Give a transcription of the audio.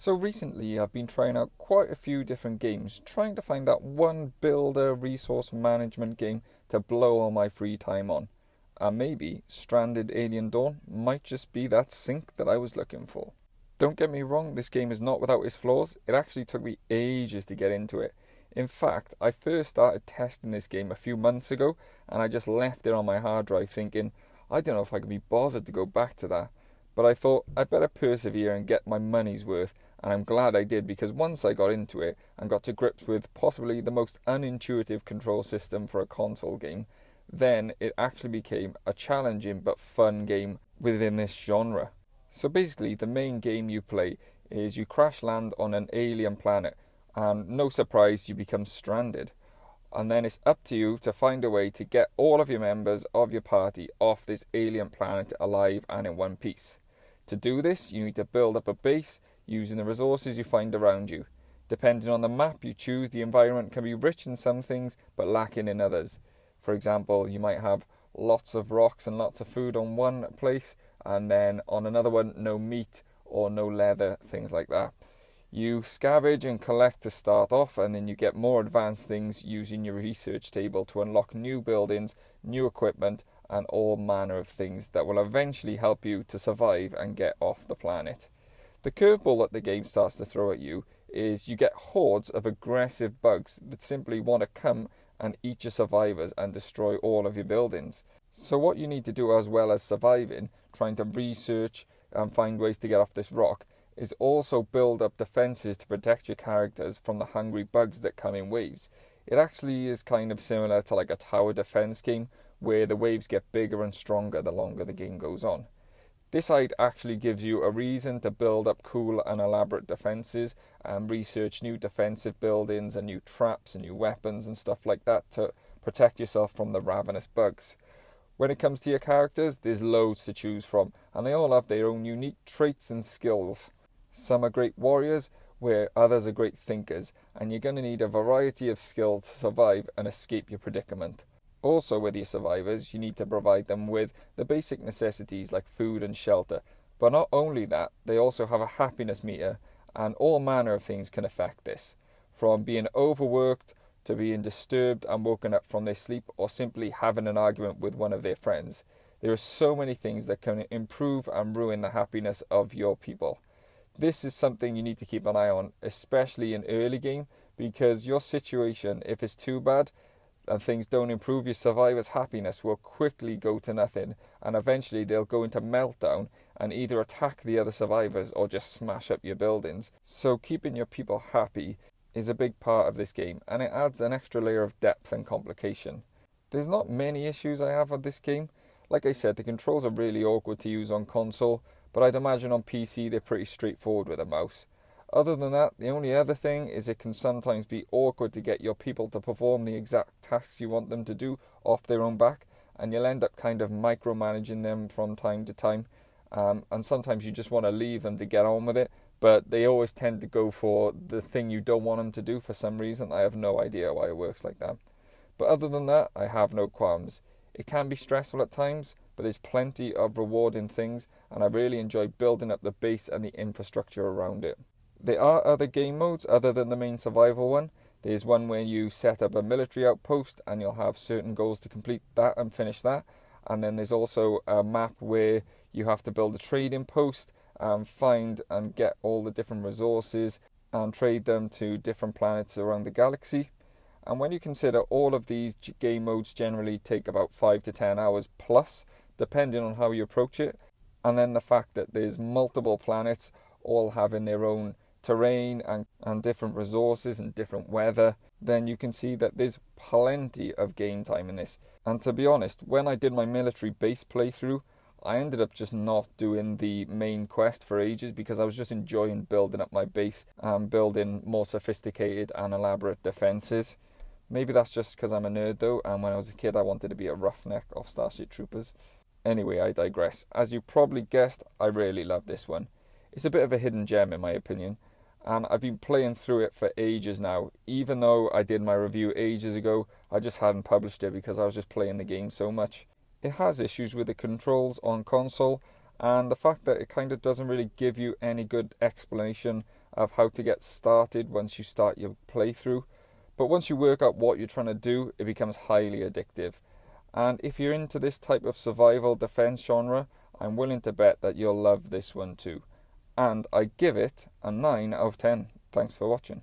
So recently I've been trying out quite a few different games, trying to find that one builder resource management game to blow all my free time on. And maybe Stranded Alien Dawn might just be that sync that I was looking for. Don't get me wrong, this game is not without its flaws. It actually took me ages to get into it. In fact, I first started testing this game a few months ago and I just left it on my hard drive thinking, I don't know if I can be bothered to go back to that. But I thought I'd better persevere and get my money's worth, and I'm glad I did because once I got into it and got to grips with possibly the most unintuitive control system for a console game, then it actually became a challenging but fun game within this genre. So basically, the main game you play is you crash land on an alien planet, and no surprise, you become stranded. And then it's up to you to find a way to get all of your members of your party off this alien planet alive and in one piece. To do this, you need to build up a base using the resources you find around you. Depending on the map you choose, the environment can be rich in some things but lacking in others. For example, you might have lots of rocks and lots of food on one place, and then on another one, no meat or no leather, things like that. You scavenge and collect to start off, and then you get more advanced things using your research table to unlock new buildings, new equipment, and all manner of things that will eventually help you to survive and get off the planet. The curveball that the game starts to throw at you is you get hordes of aggressive bugs that simply want to come and eat your survivors and destroy all of your buildings. So what you need to do, as well as surviving, trying to research and find ways to get off this rock, is also build up defenses to protect your characters from the hungry bugs that come in waves. It actually is kind of similar to like a tower defense game where the waves get bigger and stronger the longer the game goes on. This side actually gives you a reason to build up cool and elaborate defenses and research new defensive buildings and new traps and new weapons and stuff like that to protect yourself from the ravenous bugs. When it comes to your characters, there's loads to choose from, and they all have their own unique traits and skills. Some are great warriors, where others are great thinkers, and you're going to need a variety of skills to survive and escape your predicament. Also, with your survivors, you need to provide them with the basic necessities like food and shelter. But not only that, they also have a happiness meter, and all manner of things can affect this. From being overworked, to being disturbed and woken up from their sleep, or simply having an argument with one of their friends. There are so many things that can improve and ruin the happiness of your people. This is something you need to keep an eye on, especially in early game, because your situation, if it's too bad, and things don't improve, your survivors' happiness will quickly go to nothing, and eventually they'll go into meltdown and either attack the other survivors or just smash up your buildings. So keeping your people happy is a big part of this game, and it adds an extra layer of depth and complication. There's not many issues I have with this game. Like I said, the controls are really awkward to use on console, but I'd imagine on PC they're pretty straightforward with a mouse. Other than that, the only other thing is it can sometimes be awkward to get your people to perform the exact tasks you want them to do off their own back, and you'll end up kind of micromanaging them from time to time, and sometimes you just want to leave them to get on with it, but they always tend to go for the thing you don't want them to do for some reason. I have no idea why it works like that. But other than that, I have no qualms. It can be stressful at times, but there's plenty of rewarding things, and I really enjoy building up the base and the infrastructure around it. There are other game modes other than the main survival one. There's one where you set up a military outpost and you'll have certain goals to complete that and finish that. And then there's also a map where you have to build a trading post and find and get all the different resources and trade them to different planets around the galaxy. And when you consider all of these game modes generally take about 5 to 10 hours plus, depending on how you approach it, and then the fact that there's multiple planets all having their own terrain and different resources and different weather, then you can see that there's plenty of game time in this. And to be honest, when I did my military base playthrough, I ended up just not doing the main quest for ages because I was just enjoying building up my base and building more sophisticated and elaborate defenses. Maybe that's just because I'm a nerd though, and when I was a kid I wanted to be a roughneck of Starship Troopers. Anyway, I digress. As you probably guessed, I really love this one. It's a bit of a hidden gem in my opinion, and I've been playing through it for ages now. Even though I did my review ages ago, I just hadn't published it because I was just playing the game so much. It has issues with the controls on console, and the fact that it kind of doesn't really give you any good explanation of how to get started once you start your playthrough. But once you work out what you're trying to do, it becomes highly addictive. And if you're into this type of survival defense genre, I'm willing to bet that you'll love this one too. And I give it a 9 out of 10. Thanks for watching.